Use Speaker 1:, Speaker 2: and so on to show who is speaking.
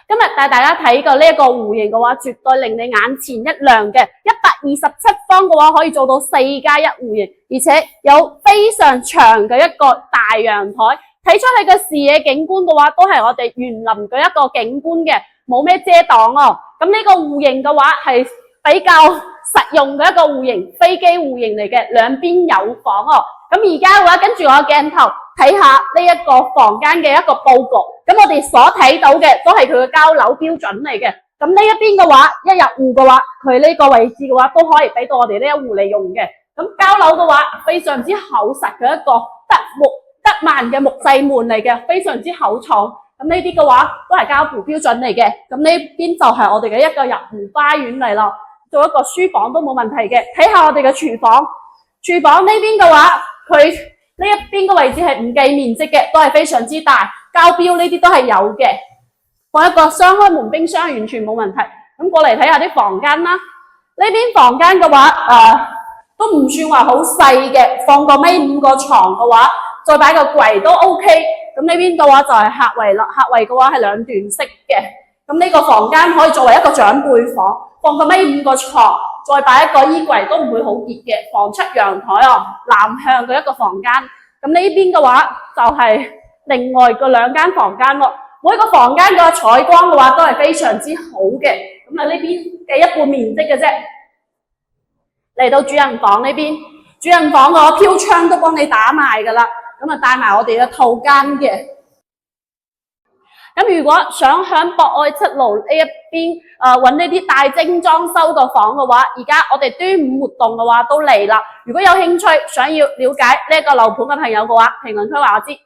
Speaker 1: 今日帶大家睇嘅呢一個戶型嘅話，絕對令你眼前一亮嘅127方嘅話，可以做到4+1戶型，而且有非常長嘅一個大陽台，睇出去嘅視野景觀嘅話，都係我哋園林嘅一個景觀嘅，冇咩遮擋哦。咁呢個戶型嘅話係比較實用嘅一個戶型，飛機戶型嚟嘅，兩邊有房哦。咁而家嘅話，跟住我鏡頭睇下呢一個房間嘅一個佈局。咁我哋所睇到嘅都係佢嘅交樓標準嚟嘅。咁呢一邊嘅話，一入戶嘅話，佢呢個位置嘅話都可以俾到我哋呢一戶嚟用嘅。咁交樓嘅話，非常之厚實嘅一個德曼嘅木製門嚟嘅，非常之厚重。咁呢啲嘅話都係交付標準嚟嘅。咁呢邊就係我哋嘅一個入戶花園嚟咯，做一個書房都冇問題嘅。睇下我哋嘅廚房，廚房呢邊嘅話，佢呢一邊嘅位置係唔計面積嘅，都係非常之大，交標呢啲都係有嘅。放一個雙開門冰箱完全冇問題。咁過嚟睇下啲房間啦，呢邊房間嘅話都唔算話好細嘅，放個尾5個床嘅話，再擺個櫃都 OK。咁呢邊嘅話就係客圍啦，客圍嘅話係2段式嘅。咁呢個房間可以作為一個長輩房，放個尾5個床，再擺一個衣櫃都唔會好熱嘅，房出陽台哦，南向嘅一個房間。咁呢邊嘅話就係另外嘅2間房間咯。每個房間嘅採光嘅話都係非常之好嘅。咁啊呢邊嘅一半面積嘅啫。嚟到主人房呢邊，主人房個飄窗都幫你打埋噶啦。咁啊帶埋我哋嘅套間嘅。咁如果想響博愛7路呢一邊揾呢啲大精裝修嘅房嘅話，而家我哋端午活動嘅話都嚟啦。如果有興趣想要了解呢一個樓盤嘅朋友嘅話，評論區話我知。